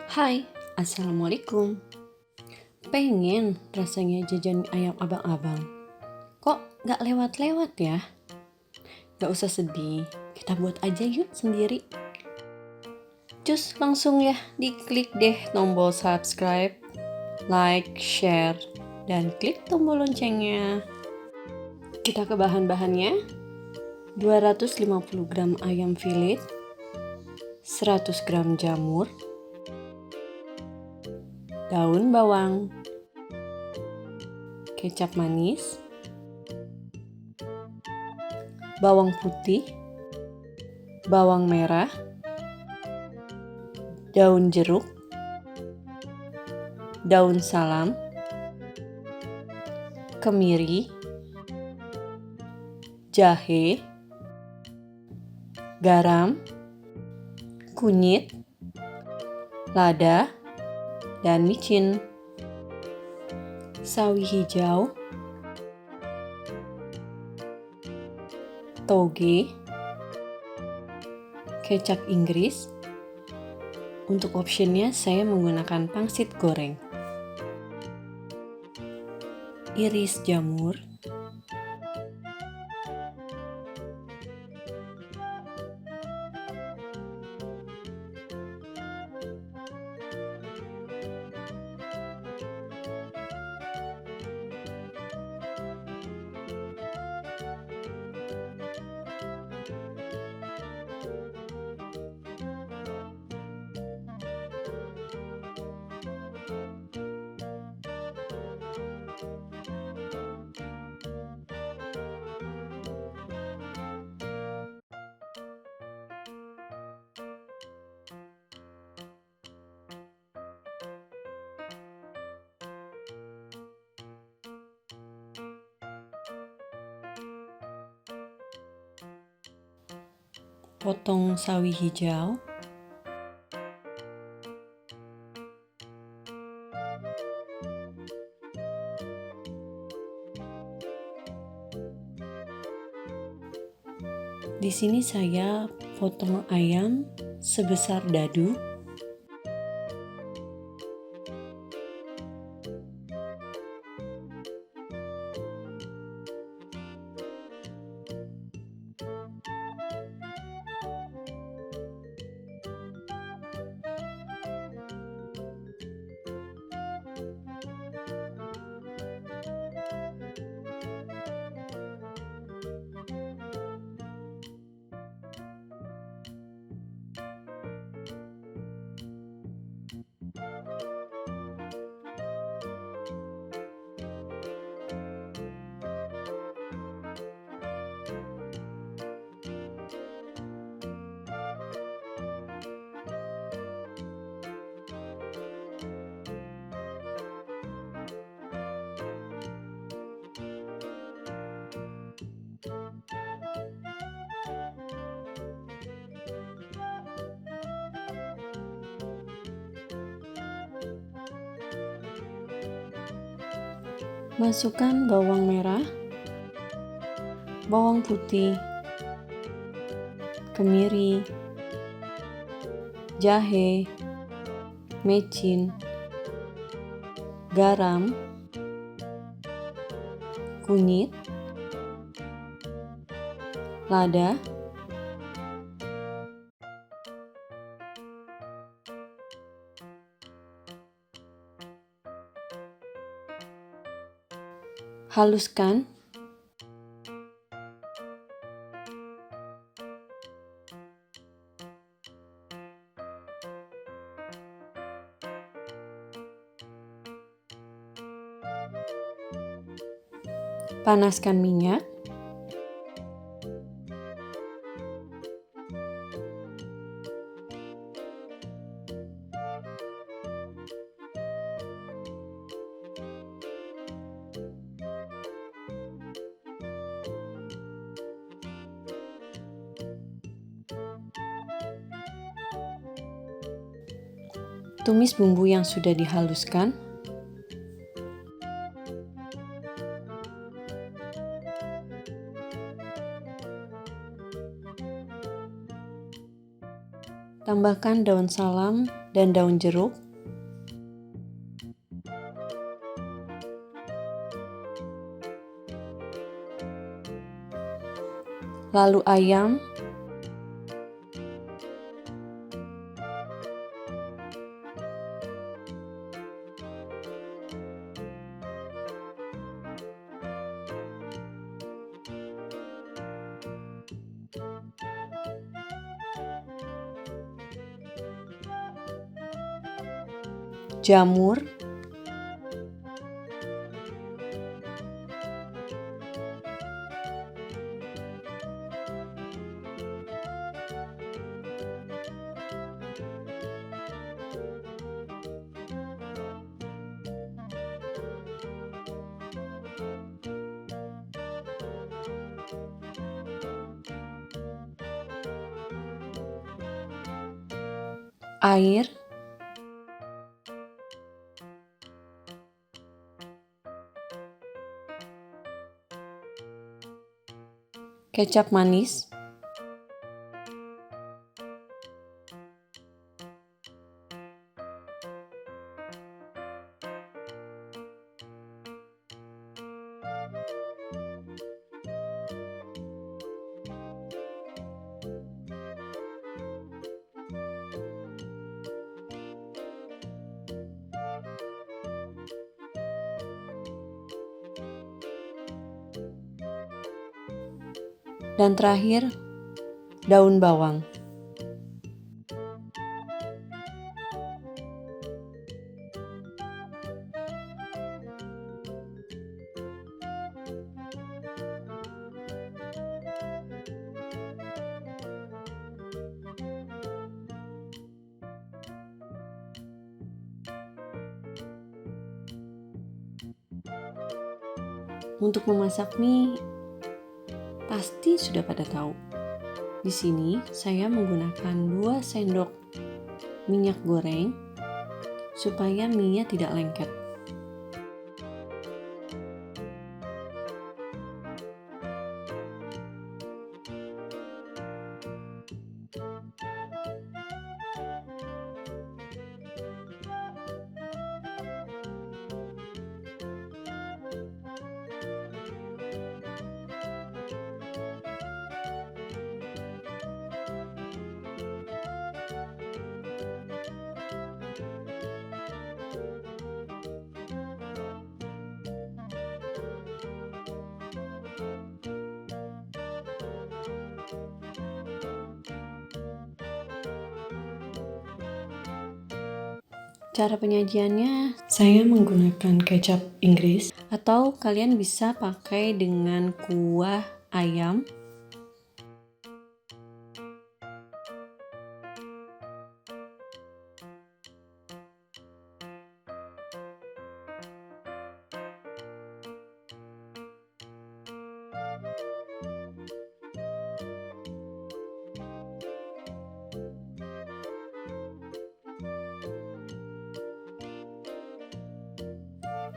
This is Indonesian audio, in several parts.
Hai, Assalamualaikum. Pengen rasanya jajan ayam abang-abang. Kok gak lewat-lewat ya? Gak usah sedih, kita buat aja yuk sendiri. Cus langsung ya diklik deh tombol subscribe, like, share, dan klik tombol loncengnya. Kita ke bahan-bahannya. 250 gram ayam fillet, 100 gram jamur, daun bawang, kecap manis, bawang putih, bawang merah, daun jeruk, daun salam, kemiri, jahe, garam, kunyit, lada, dan micin, sawi hijau, toge, kecap Inggris. Untuk optionnya saya menggunakan pangsit goreng, iris jamur, potong sawi hijau, di sini saya potong ayam sebesar dadu. Masukkan bawang merah, bawang putih, kemiri, jahe, micin, garam, kunyit, lada, haluskan, panaskan minyak, tumis bumbu yang sudah dihaluskan, tambahkan daun salam dan daun jeruk. Lalu ayam, jamur, air, kecap manis, dan terakhir daun bawang. Untuk memasak mie, pasti sudah pada tahu. Di sini saya menggunakan 2 sendok minyak goreng supaya mie-nya tidak lengket. Cara penyajiannya, saya menggunakan kecap Inggris atau kalian bisa pakai dengan kuah ayam.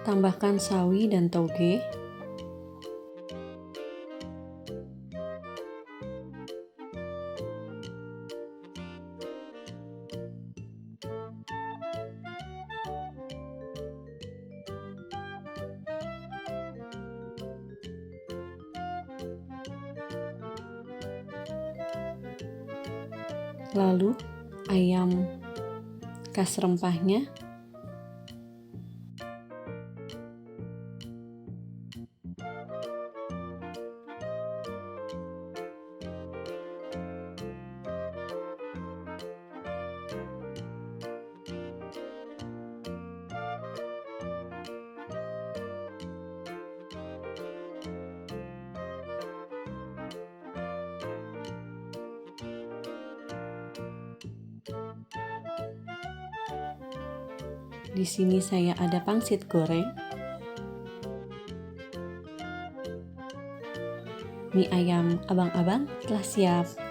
Tambahkan sawi dan toge. Lalu ayam kas rempahnya. Di sini saya ada pangsit goreng. Mie ayam abang-abang telah siap.